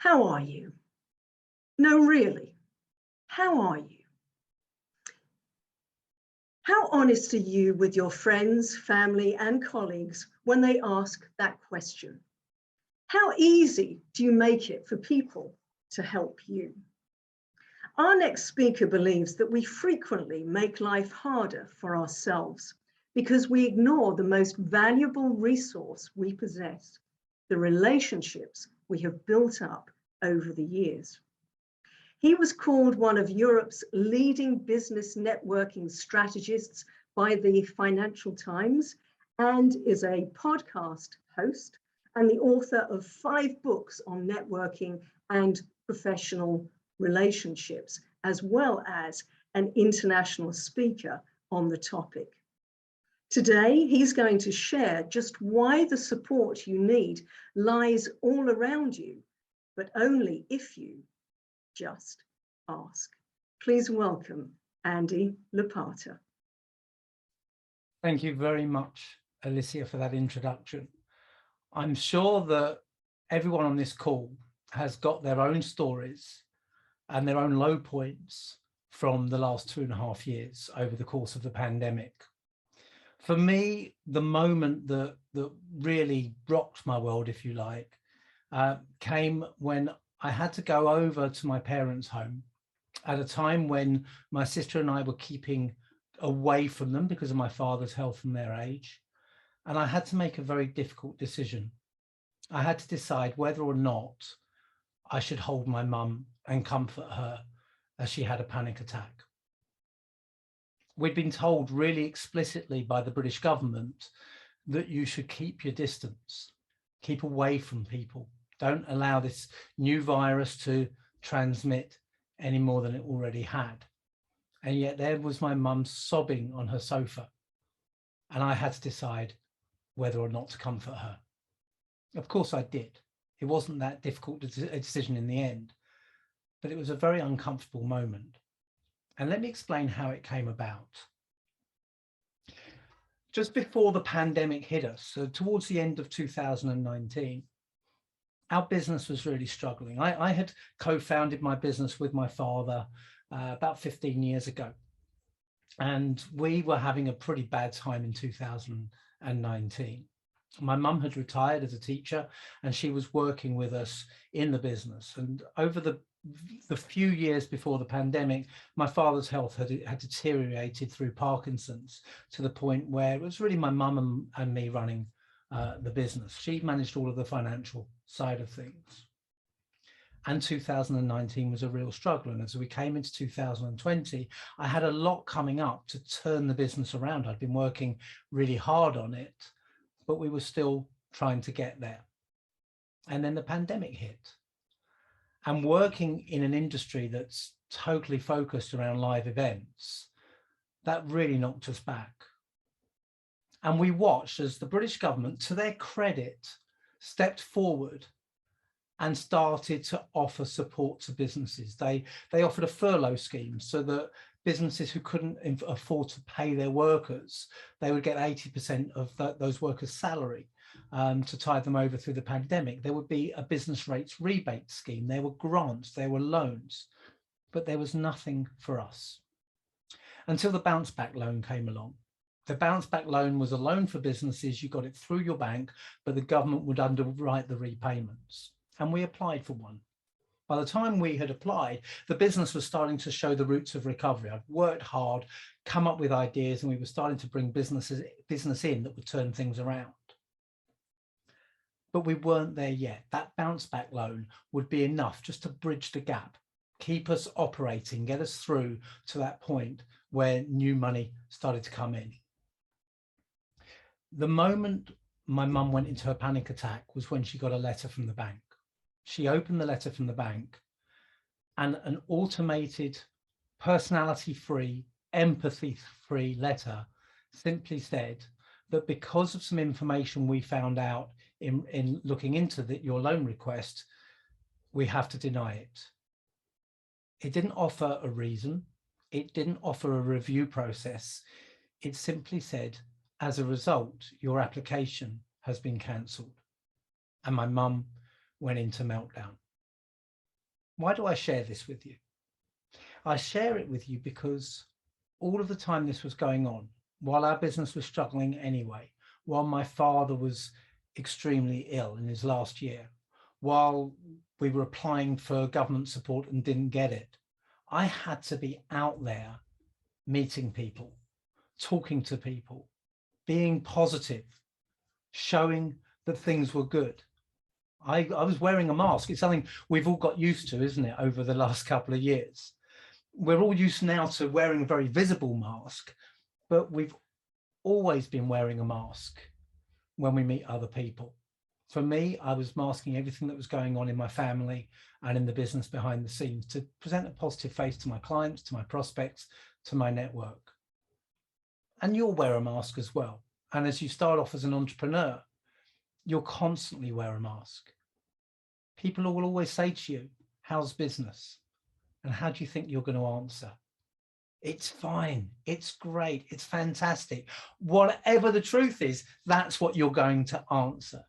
How are you? No, really, how are you? How honest are you with your friends, family, and colleagues when they ask that question? How easy do you make it for people to help you? Our next speaker believes that we frequently make life harder for ourselves because we ignore the most valuable resource we possess, the relationships we have built up over the years. He was called one of Europe's leading business networking strategists by the Financial Times and is a podcast host and the author of 5 books on networking and professional relationships, as well as an international speaker on the topic. Today, he's going to share just why the support you need lies all around you, but only if you just ask. Please welcome Andy Lopata. Thank you very much, Alicia, for that introduction. I'm sure that everyone on this call has got their own stories and their own low points from the last 2.5 years over the course of the pandemic. For me, the moment that really rocked my world, if you like, came when I had to go over to my parents' home at a time when my sister and I were keeping away from them because of my father's health and their age. And I had to make a very difficult decision. I had to decide whether or not I should hold my mum and comfort her as she had a panic attack. We'd been told really explicitly by the British government that you should keep your distance, keep away from people. Don't allow this new virus to transmit any more than it already had. And yet there was my mum sobbing on her sofa. And I had to decide whether or not to comfort her. Of course I did. It wasn't that difficult a decision in the end, but it was a very uncomfortable moment. And let me explain how it came about. Just before the pandemic hit us, so towards the end of 2019, our business was really struggling. I had co-founded my business with my father about 15 years ago. And we were having a pretty bad time in 2019. My mum had retired as a teacher and she was working with us in the business. And over the few years before the pandemic, my father's health had deteriorated through Parkinson's to the point where it was really my mum and me running the business. She managed all of the financial side of things. And 2019 was a real struggle. And as we came into 2020, I had a lot coming up to turn the business around. I'd been working really hard on it, but we were still trying to get there. And then the pandemic hit. And working in an industry that's totally focused around live events, that really knocked us back. And we watched as the British government, to their credit, stepped forward and started to offer support to businesses. They offered a furlough scheme so that businesses who couldn't afford to pay their workers, they would get 80% of those workers' salary to tide them over through the pandemic. There would be a business rates rebate scheme. There were grants, there were loans, but there was nothing for us until the bounce back loan came along. The bounce back loan was a loan for businesses. You got it through your bank, but the government would underwrite the repayments. And we applied for one. By the time we had applied, the business was starting to show the roots of recovery. I'd worked hard, come up with ideas, and we were starting to bring business in that would turn things around. But we weren't there yet. That bounce back loan would be enough just to bridge the gap, keep us operating, get us through to that point where new money started to come in. The moment my mum went into her panic attack was when she got a letter from the bank. She opened the letter from the bank and an automated, personality-free, empathy-free letter simply said that because of some information we found out in looking into your loan request, we have to deny it. It didn't offer a reason. It didn't offer a review process. It simply said, as a result, your application has been cancelled. And my mum went into meltdown. Why do I share this with you? I share it with you because all of the time this was going on, while our business was struggling anyway, while my father was extremely ill in his last year, while we were applying for government support and didn't get it, I had to be out there meeting people, talking to people, being positive, showing that things were good. I was wearing a mask. It's something we've all got used to, isn't it, over the last couple of years. We're all used now to wearing a very visible mask, but we've always been wearing a mask when we meet other people. For me, I was masking everything that was going on in my family and in the business behind the scenes to present a positive face to my clients, to my prospects, to my network. And you'll wear a mask as well. And as you start off as an entrepreneur, you'll constantly wear a mask. People will always say to you, how's business? And how do you think you're going to answer? It's fine. It's great. It's fantastic. Whatever the truth is, that's what you're going to answer.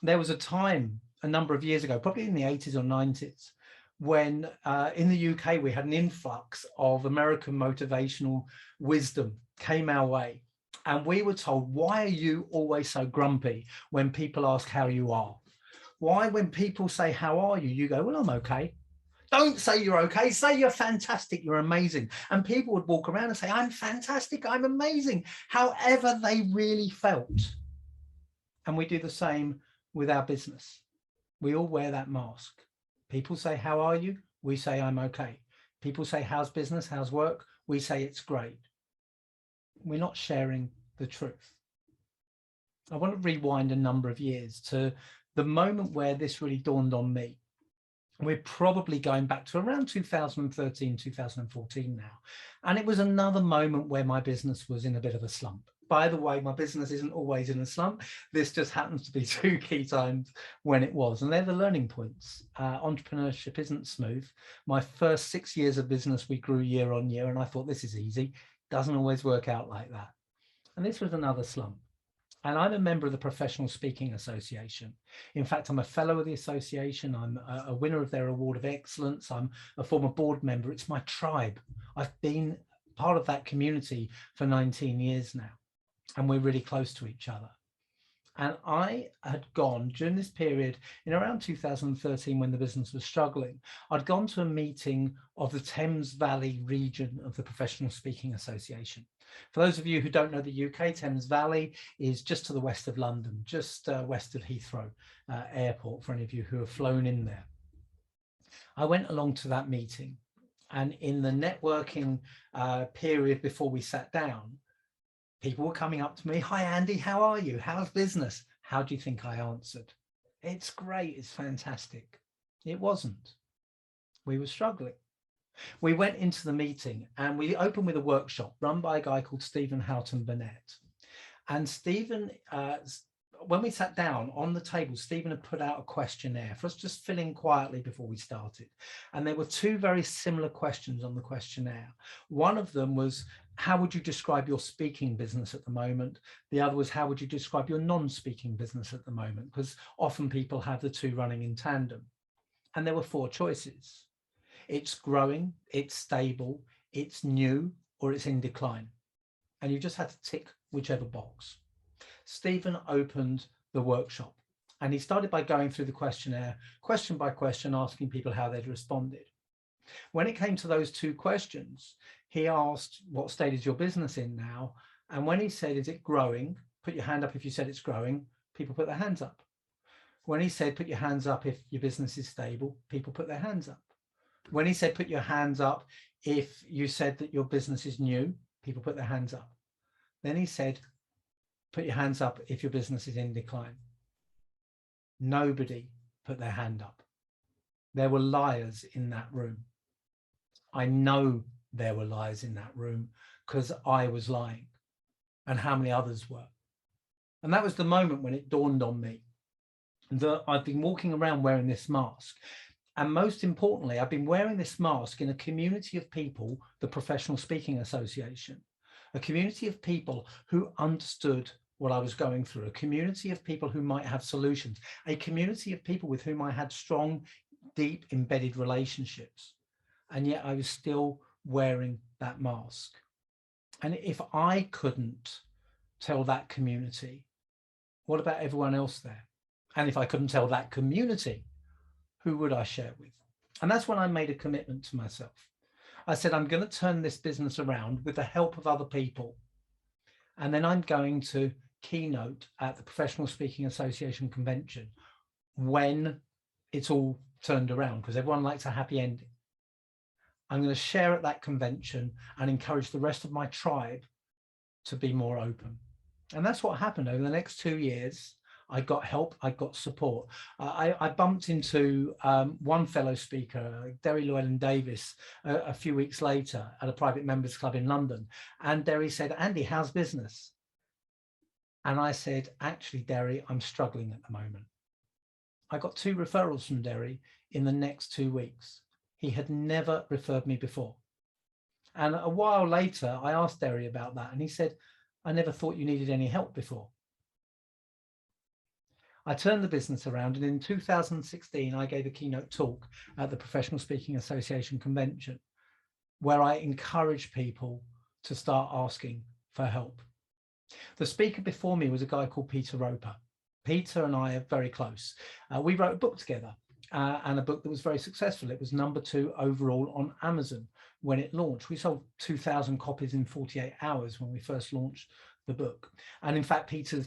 There was a time a number of years ago, probably in the 80s or 90s, when in the UK, we had an influx of American motivational wisdom came our way. And we were told, why are you always so grumpy when people ask how you are? Why, when people say, how are you? You go, well, I'm okay. Don't say you're okay. Say you're fantastic. You're amazing. And people would walk around and say, I'm fantastic. I'm amazing. However they really felt. And we do the same with our business. We all wear that mask. People say, how are you? We say, I'm okay. People say, how's business? How's work? We say, it's great. We're not sharing the truth. I want to rewind a number of years to the moment where this really dawned on me. We're probably going back to around 2013, 2014 now. And it was another moment where my business was in a bit of a slump. By the way, my business isn't always in a slump. This just happens to be two key times when it was. And they're the learning points. Entrepreneurship isn't smooth. My first 6 years of business, we grew year on year. And I thought, this is easy. Doesn't always work out like that. And this was another slump. And I'm a member of the Professional Speaking Association. In fact, I'm a fellow of the association. I'm a winner of their Award of Excellence. I'm a former board member. It's my tribe. I've been part of that community for 19 years now, and we're really close to each other. And I had gone during this period in around 2013 when the business was struggling, I'd gone to a meeting of the Thames Valley region of the Professional Speaking Association. For those of you who don't know the UK, Thames Valley is just to the west of London, just west of Heathrow Airport, for any of you who have flown in there. I went along to that meeting, and in the networking period before we sat down, people were coming up to me. Hi, Andy, how are you? How's business? How do you think I answered? It's great. It's fantastic. It wasn't. We were struggling. We went into the meeting and we opened with a workshop run by a guy called Stephen Houghton Burnett. And Stephen, when we sat down on the table, Stephen had put out a questionnaire for us just to fill in quietly before we started. And there were two very similar questions on the questionnaire. One of them was, how would you describe your speaking business at the moment? The other was, how would you describe your non-speaking business at the moment? Because often people have the two running in tandem. And there were four choices. It's growing, it's stable, it's new, or it's in decline. And you just had to tick whichever box. Stephen opened the workshop and he started by going through the questionnaire, question by question, asking people how they'd responded. When it came to those two questions, he asked, what state is your business in now? And when he said, is it growing? Put your hand up if you said it's growing. People put their hands up. When he said, put your hands up if your business is stable, people put their hands up. When he said, put your hands up if you said that your business is new, people put their hands up. Then he said, put your hands up if your business is in decline. Nobody put their hand up. There were liars in that room. I know there were liars in that room because I was lying, and how many others were. And that was the moment when it dawned on me that I've been walking around wearing this mask. And most importantly, I've been wearing this mask in a community of people, the Professional Speaking Association, a community of people who understood what I was going through, a community of people who might have solutions, a community of people with whom I had strong deep embedded relationships. And yet I was still wearing that mask. And if I couldn't tell that community, what about everyone else there? And if I couldn't tell that community, who would I share with? And that's when I made a commitment to myself. I said, I'm going to turn this business around with the help of other people. And then I'm going to keynote at the Professional Speaking Association convention when it's all turned around, because everyone likes a happy ending. I'm going to share at that convention and encourage the rest of my tribe to be more open. And that's what happened over the next 2 years. I got help, I got support. I bumped into one fellow speaker, Derry Llewellyn-Davis, a few weeks later at a private members club in London. And Derry said, Andy, how's business? And I said, actually, Derry, I'm struggling at the moment. I got 2 referrals from Derry in the next 2 weeks. He had never referred me before. And a while later, I asked Derry about that. And he said, I never thought you needed any help before. I turned the business around, and in 2016, I gave a keynote talk at the Professional Speaking Association convention, where I encouraged people to start asking for help. The speaker before me was a guy called Peter Roper. Peter and I are very close. We wrote a book together, and a book that was very successful. It was #2 overall on Amazon when it launched. We sold 2,000 copies in 48 hours when we first launched the book. And in fact, Peter's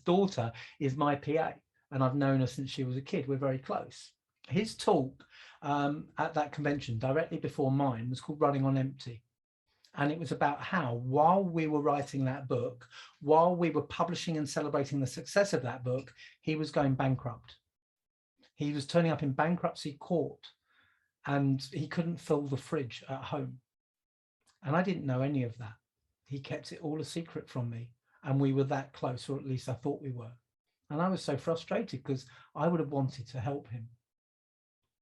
daughter is my PA, and I've known her since she was a kid. We're very close. His talk at that convention directly before mine was called Running on Empty. And it was about how, while we were writing that book, while we were publishing and celebrating the success of that book, he was going bankrupt. He was turning up in bankruptcy court, and he couldn't fill the fridge at home. And I didn't know any of that. He kept it all a secret from me, and we were that close, or at least I thought we were. And I was so frustrated because I would have wanted to help him,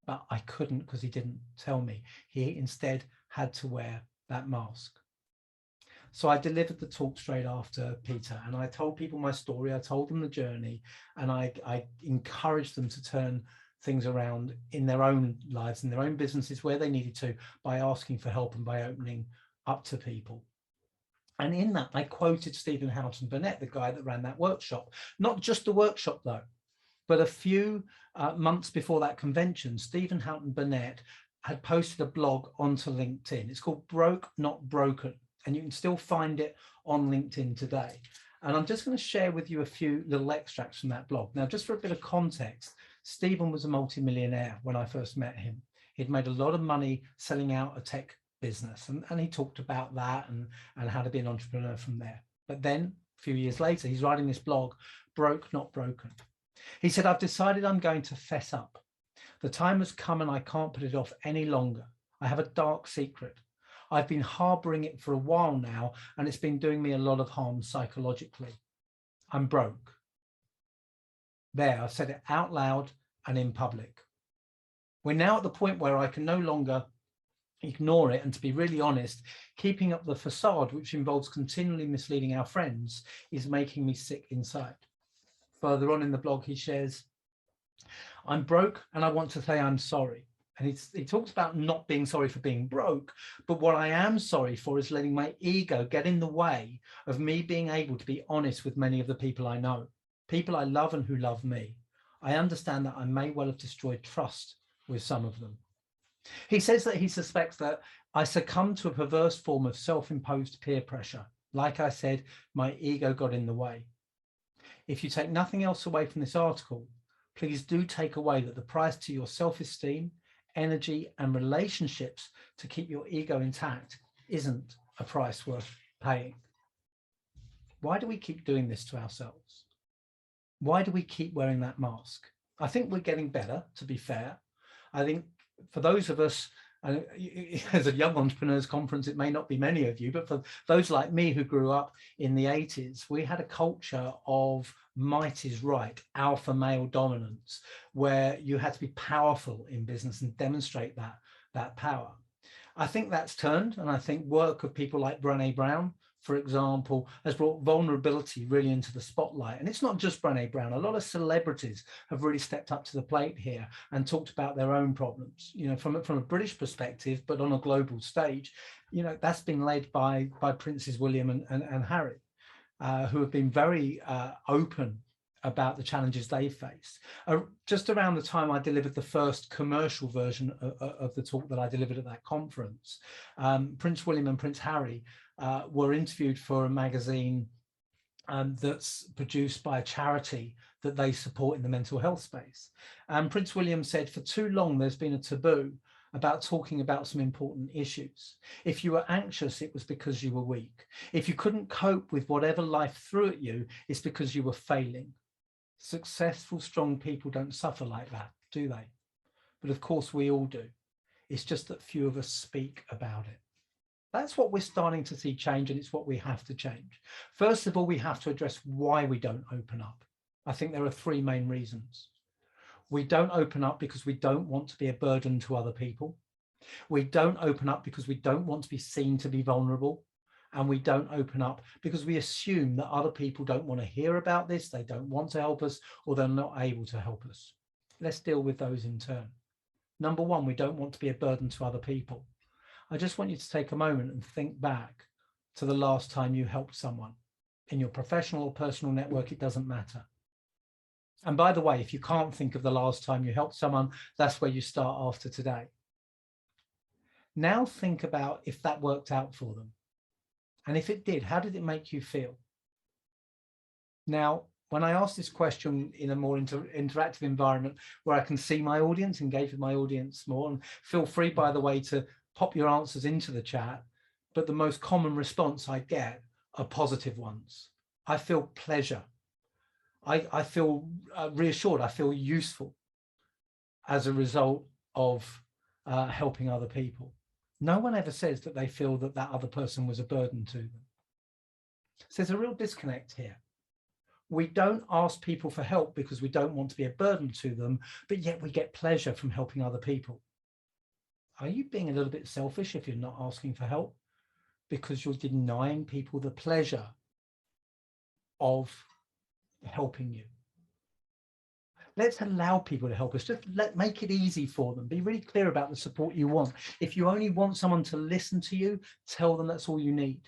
but I couldn't because he didn't tell me. He instead had to wear that mask. So I delivered the talk straight after Peter, and I told people my story. I told them the journey, and I encouraged them to turn things around in their own lives, in their own businesses where they needed to, by asking for help and by opening up to people. And in that, I quoted Stephen Houghton Burnett, the guy that ran that workshop. Not just the workshop, though, but a few months before that convention, Stephen Houghton Burnett had posted a blog onto LinkedIn. It's called Broke Not Broken, and you can still find it on LinkedIn today. And I'm just going to share with you a few little extracts from that blog. Now, just for a bit of context, Stephen was a multimillionaire when I first met him. He'd made a lot of money selling out a tech business, and he talked about that and how to be an entrepreneur from there. But then a few years later, he's writing this blog, Broke Not Broken. He said, I've decided I'm going to fess up. The time has come and I can't put it off any longer. I have a dark secret. I've been harboring it for a while now, and it's been doing me a lot of harm psychologically. I'm broke. There, I've said it out loud and in public. We're now at the point where I can no longer ignore it, and to be really honest, keeping up the facade, which involves continually misleading our friends, is making me sick inside. Further on in the blog, he shares, I'm broke and I want to say I'm sorry. And he talks about not being sorry for being broke, but what I am sorry for is letting my ego get in the way of me being able to be honest with many of the people I know, people I love and who love me. I understand that I may well have destroyed trust with some of them. He says that he suspects that I succumbed to a perverse form of self-imposed peer pressure. Like I said, my ego got in the way. If you take nothing else away from this article, please do take away that the price to your self-esteem, energy, and relationships to keep your ego intact isn't a price worth paying. Why do we keep doing this to ourselves? Why do we keep wearing that mask? I think we're getting better, to be fair. I think for those of us, as a young entrepreneurs conference, it may not be many of you, but for those like me who grew up in the 80s, we had a culture of might is right, alpha male dominance, where you had to be powerful in business and demonstrate that power. I think that's turned, and I think work of people like Brené Brown for example, has brought vulnerability really into the spotlight. And it's not just Brené Brown. A lot of celebrities have really stepped up to the plate here and talked about their own problems, you know, from a British perspective, but on a global stage. You know, that's been led by Princes William and Harry, who have been very open about the challenges they faced. Just around the time I delivered the first commercial version of the talk that I delivered at that conference, Prince William and Prince Harry were interviewed for a magazine that's produced by a charity that they support in the mental health space. And Prince William said, for too long, there's been a taboo about talking about some important issues. If you were anxious, it was because you were weak. If you couldn't cope with whatever life threw at you, it's because you were failing. Successful, strong people don't suffer like that, do they? But of course we all do. It's just that few of us speak about it. That's what we're starting to see change, and it's what we have to change. First of all, we have to address why we don't open up. I think there are three main reasons. We don't open up because we don't want to be a burden to other people. We don't open up because we don't want to be seen to be vulnerable. And we don't open up because we assume that other people don't want to hear about this, they don't want to help us, or they're not able to help us. Let's deal with those in turn. Number one, we don't want to be a burden to other people. I just want you to take a moment and think back to the last time you helped someone. In your professional or personal network, it doesn't matter. And by the way, if you can't think of the last time you helped someone, that's where you start after today. Now think about if that worked out for them. And if it did, how did it make you feel? Now, when I ask this question in a more interactive environment where I can see my audience, engage with my audience more, and feel free, by the way, to pop your answers into the chat, but the most common response I get are positive ones. I feel pleasure. I feel reassured. I feel useful as a result of helping other people. No one ever says that they feel that that other person was a burden to them. So there's a real disconnect here. We don't ask people for help because we don't want to be a burden to them, but yet we get pleasure from helping other people. Are you being a little bit selfish if you're not asking for help? Because you're denying people the pleasure of helping you. Let's allow people to help us. Just make it easy for them. Be really clear about the support you want. If you only want someone to listen to you, tell them that's all you need.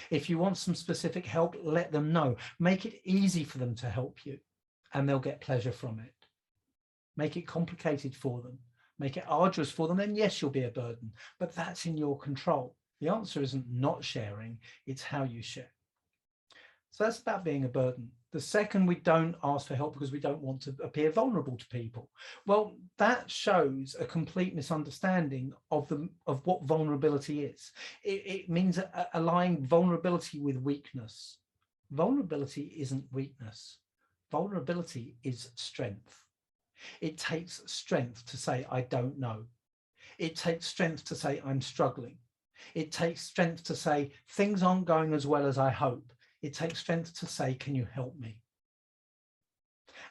If you want some specific help, let them know. Make it easy for them to help you, and they'll get pleasure from it. Make it complicated for them. Make it arduous for them, then yes, you'll be a burden, but that's in your control. The answer isn't not sharing, it's how you share. So that's about being a burden. The second, we don't ask for help because we don't want to appear vulnerable to people. Well, that shows a complete misunderstanding of what vulnerability is. It means aligning vulnerability with weakness. Vulnerability isn't weakness. Vulnerability is strength. It takes strength to say, I don't know. It takes strength to say, I'm struggling. It takes strength to say, things aren't going as well as I hope. It takes strength to say, can you help me?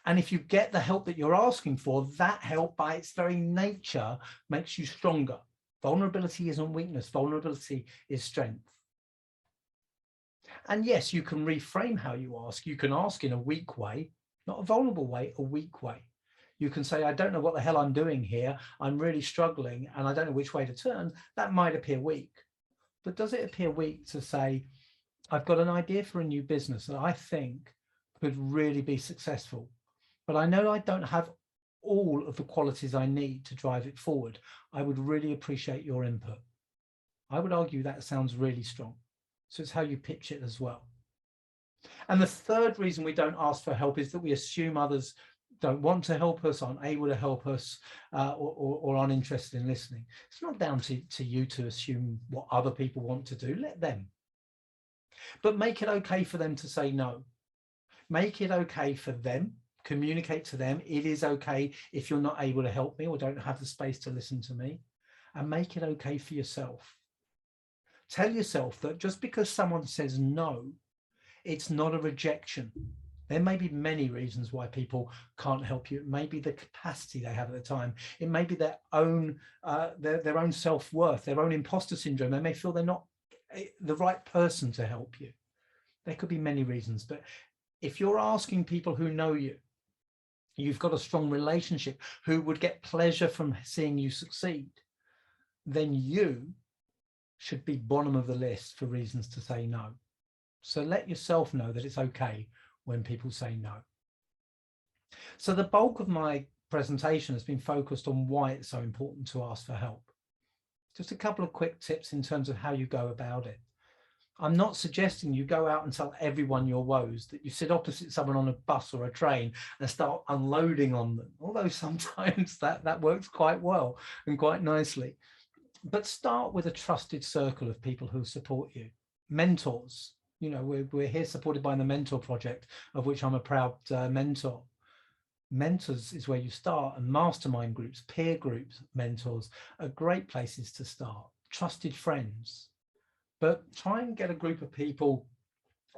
And if you get the help that you're asking for, that help by its very nature makes you stronger. Vulnerability isn't weakness. Vulnerability is strength. And yes, you can reframe how you ask. You can ask in a weak way, not a vulnerable way, a weak way. You can say, I don't know what the hell I'm doing here. I'm really struggling and I don't know which way to turn. That might appear weak. But does it appear weak to say, I've got an idea for a new business that I think could really be successful, but I know I don't have all of the qualities I need to drive it forward. I would really appreciate your input. I would argue that sounds really strong. So it's how you pitch it as well. And the third reason we don't ask for help is that we assume others don't want to help us, aren't able to help us, or aren't interested in listening. It's not down to you to assume what other people want to do. Let them. But make it okay for them to say no. Make it okay for them. Communicate to them. It is okay if you're not able to help me or don't have the space to listen to me. And make it okay for yourself. Tell yourself that just because someone says no, it's not a rejection. There may be many reasons why people can't help you. It may be the capacity they have at the time. It may be their own self-worth, their own imposter syndrome. They may feel they're not the right person to help you. There could be many reasons, but if you're asking people who know you, you've got a strong relationship, who would get pleasure from seeing you succeed, then you should be bottom of the list for reasons to say no. So let yourself know that it's okay when people say no. So the bulk of my presentation has been focused on why it's so important to ask for help. Just a couple of quick tips in terms of how you go about it. I'm not suggesting you go out and tell everyone your woes, that you sit opposite someone on a bus or a train and start unloading on them, although sometimes that works quite well and quite nicely. But start with a trusted circle of people who support you. Mentors, you know, we're here supported by the Mentor Project, of which I'm a proud mentor. Mentors is where you start, and mastermind groups, peer groups, mentors are great places to start. Trusted friends. But try and get a group of people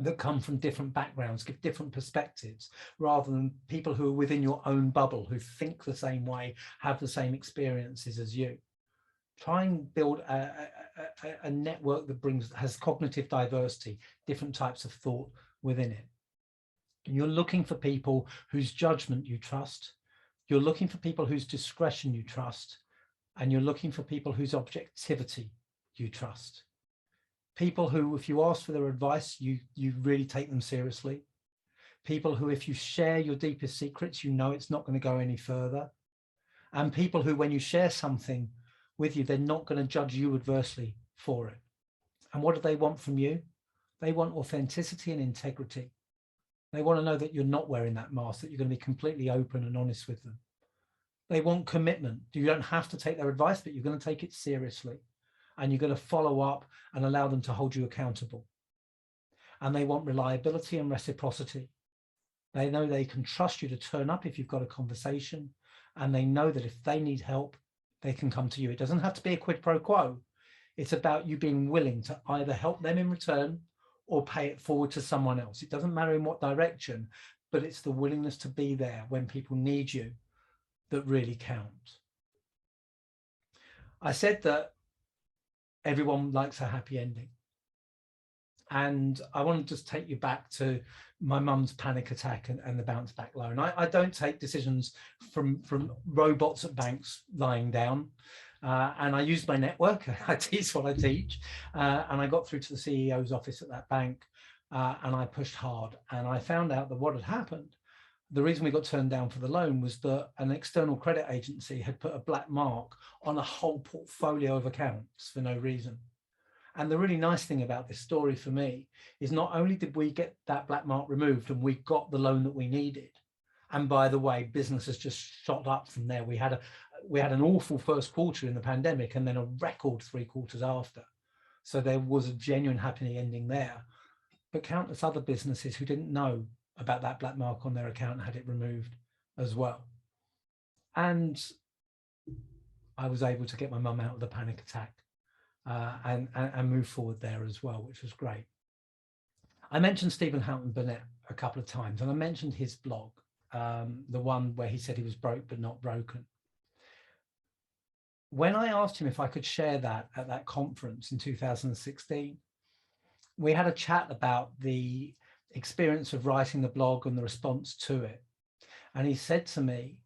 that come from different backgrounds, give different perspectives, rather than people who are within your own bubble, who think the same way, have the same experiences as you. Try and build a network that has cognitive diversity, different types of thought within it. And you're looking for people whose judgment you trust. You're looking for people whose discretion you trust. And you're looking for people whose objectivity you trust. People who, if you ask for their advice, you really take them seriously. People who, if you share your deepest secrets, you know it's not going to go any further. And people who, when you share something with you, they're not going to judge you adversely for it. And what do they want from you? They want authenticity and integrity. They want to know that you're not wearing that mask, that you're going to be completely open and honest with them. They want commitment. You don't have to take their advice, but you're going to take it seriously. And you're going to follow up and allow them to hold you accountable. And they want reliability and reciprocity. They know they can trust you to turn up if you've got a conversation, and they know that if they need help, they can come to you. It doesn't have to be a quid pro quo. It's about you being willing to either help them in return or pay it forward to someone else. It doesn't matter in what direction, but it's the willingness to be there when people need you that really counts. I said that everyone likes a happy ending. And I want to just take you back to my mum's panic attack and the bounce back loan. I don't take decisions from robots at banks lying down. And I used my network. I teach what I teach. And I got through to the CEO's office at that bank, and I pushed hard. And I found out that what had happened, the reason we got turned down for the loan was that an external credit agency had put a black mark on a whole portfolio of accounts for no reason. And the really nice thing about this story for me is not only did we get that black mark removed and we got the loan that we needed, and by the way, business has just shot up from there. We had an awful first quarter in the pandemic and then a record 3 quarters after. So there was a genuine happy ending there. But countless other businesses who didn't know about that black mark on their account had it removed as well. And I was able to get my mum out of the panic attack and move forward there as well, which was great. I mentioned Stephen Houghton Burnett a couple of times, and I mentioned his blog, the one where he said he was broke but not broken. When I asked him if I could share that at that conference in 2016, we had a chat about the experience of writing the blog and the response to it. And he said to me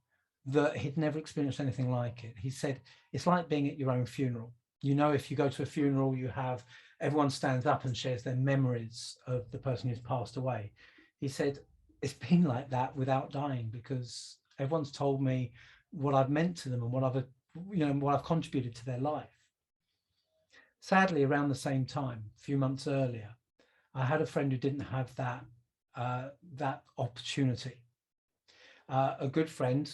that he'd never experienced anything like it. He said, it's like being at your own funeral. You know, if you go to a funeral, you have everyone stands up and shares their memories of the person who's passed away. He said, it's been like that without dying, because everyone's told me what I've meant to them and what I've contributed to their life. Sadly, around the same time, a few months earlier, I had a friend who didn't have that opportunity. A good friend,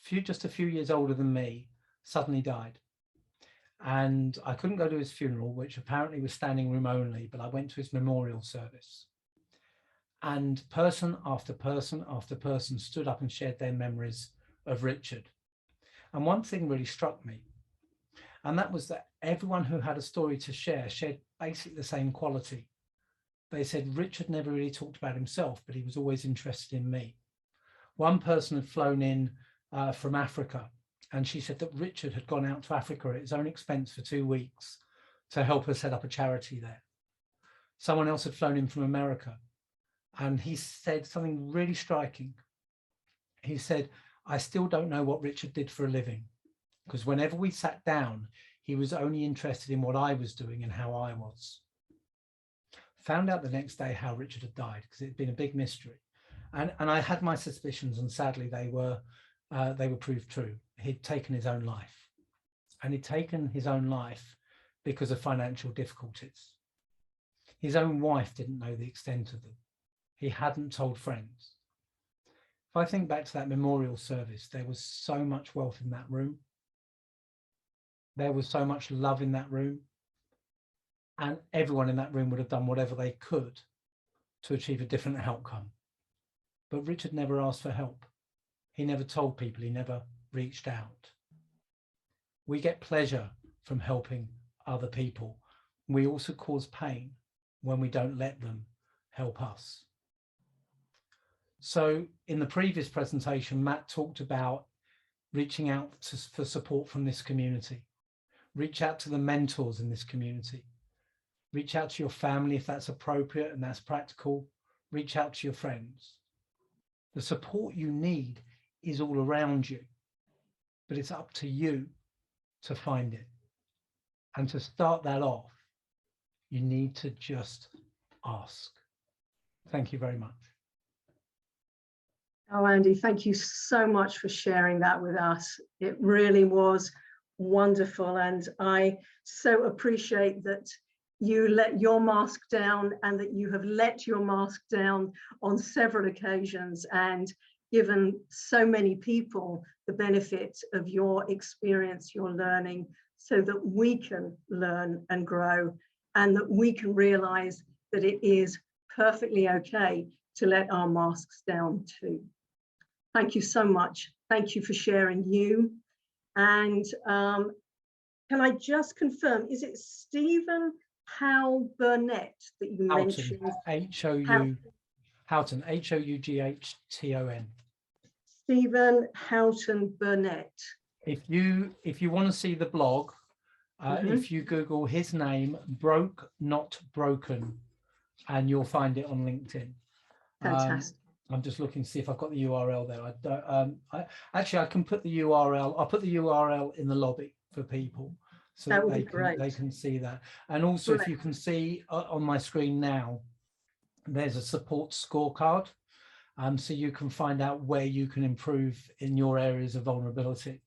just a few years older than me, suddenly died. And I couldn't go to his funeral, which apparently was standing room only, but I went to his memorial service. And person after person after person stood up and shared their memories of Richard. And one thing really struck me, and that was that everyone who had a story to share shared basically the same quality. They said Richard never really talked about himself, but he was always interested in me. One person had flown in from Africa, and she said that Richard had gone out to Africa at his own expense for 2 weeks to help her set up a charity there. Someone else had flown in from America, and he said something really striking. He said, I still don't know what Richard did for a living, because whenever we sat down, he was only interested in what I was doing and how I was. Found out the next day how Richard had died, because it had been a big mystery. And I had my suspicions, and sadly they were proved true. He'd taken his own life, and he'd taken his own life because of financial difficulties. His own wife didn't know the extent of them. He hadn't told friends. If I think back to that memorial service, there was so much wealth in that room. There was so much love in that room. And everyone in that room would have done whatever they could to achieve a different outcome. But Richard never asked for help. He never told people, he never reached out. We get pleasure from helping other people. We also cause pain when we don't let them help us. So in the previous presentation, Matt talked about reaching out for support from this community. Reach out to the mentors in this community. Reach out to your family if that's appropriate and that's practical. Reach out to your friends. The support you need is all around you, but it's up to you to find it. And to start that off, you need to just ask. Thank you very much. Oh, Andy, thank you so much for sharing that with us. It really was wonderful. And I so appreciate that you let your mask down and that you have let your mask down on several occasions and given so many people the benefit of your experience, your learning, so that we can learn and grow and that we can realize that it is perfectly okay to let our masks down too. Thank you so much. Thank you for sharing you. And can I just confirm, is it Stephen Howe Burnett that you mentioned? Houghton, Houghton. Stephen Houghton Burnett. If you want to see the blog, if you Google his name, Broke Not Broken, and you'll find it on LinkedIn. Fantastic. I'm just looking to see if I've got the URL there. I don't. Actually, I can put the URL. I'll put the URL in the lobby for people, so that they can see that. And also, if you can see on my screen now, there's a support scorecard, so you can find out where you can improve in your areas of vulnerability.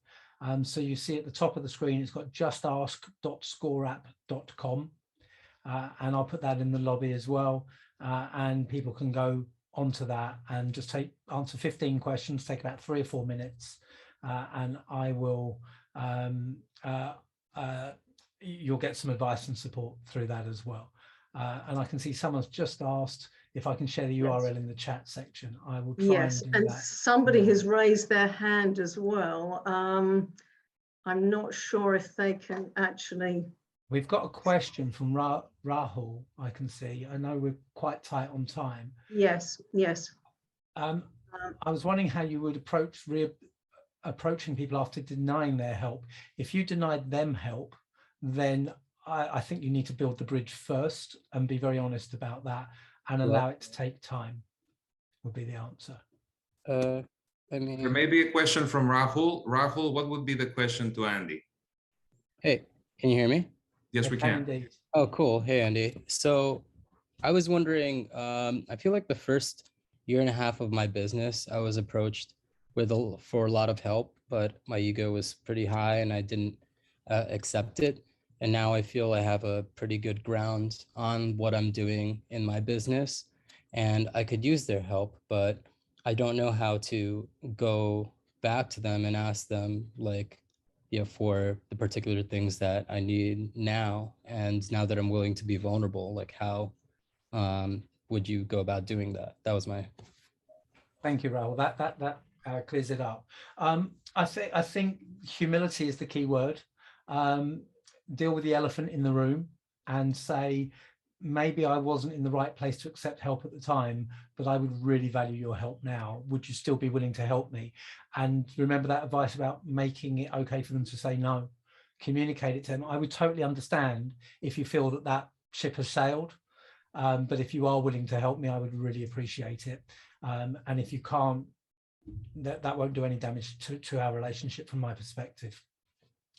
So you see at the top of the screen, it's got justask.scoreapp.com, and I'll put that in the lobby as well, and people can go onto that and just answer 15 questions, take about 3 or 4 minutes, and I will you'll get some advice and support through that as well. And I can see someone's just asked if I can share the URL in the chat section. I will try and do that. Somebody has raised their hand as well. I'm not sure if they can actually. We've got a question from Rahul, I can see. I know we're quite tight on time. Yes, yes. I was wondering how you would approach approaching people after denying their help. If you denied them help, then I think you need to build the bridge first and be very honest about that and allow it to take time, would be the answer. I mean, there may be a question from Rahul. Rahul, what would be the question to Andy? Hey, can you hear me? Yes, we can. Indeed. Oh, cool. Hey, Andy. So I was wondering, I feel like the first 1.5 years of my business, I was approached for a lot of help, but my ego was pretty high and I didn't accept it. And now I feel I have a pretty good ground on what I'm doing in my business and I could use their help, but I don't know how to go back to them and ask them, like, you know, for the particular things that I need now. And now that I'm willing to be vulnerable, like how would you go about doing that? That was my. Thank you, Rahul. That clears it up. I think humility is the key word. Deal with the elephant in the room and say, maybe I wasn't in the right place to accept help at the time, but I would really value your help now. Would you still be willing to help me? And remember that advice about making it okay for them to say no. Communicate it to them. I would totally understand if you feel that ship has sailed. But if you are willing to help me, I would really appreciate it. And if you can't, that won't do any damage to our relationship from my perspective.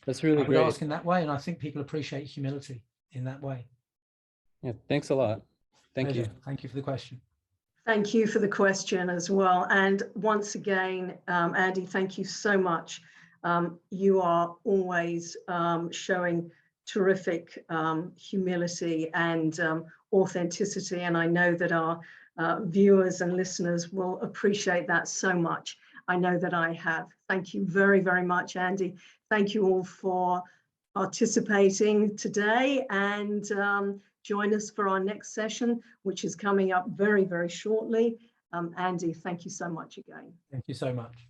That's really I would great. ask in that way, and I think people appreciate humility in that way. Yeah, thanks a lot. Thank Pleasure. you. Thank you for the question. Thank you for the question as well. And once again, Andy, thank you so much. You are always showing terrific humility and authenticity. And I know that our viewers and listeners will appreciate that so much. I know that I have. Thank you very, very much, Andy. Thank you all for participating today, and join us for our next session, which is coming up very, very shortly. Andy, thank you so much again. Thank you so much.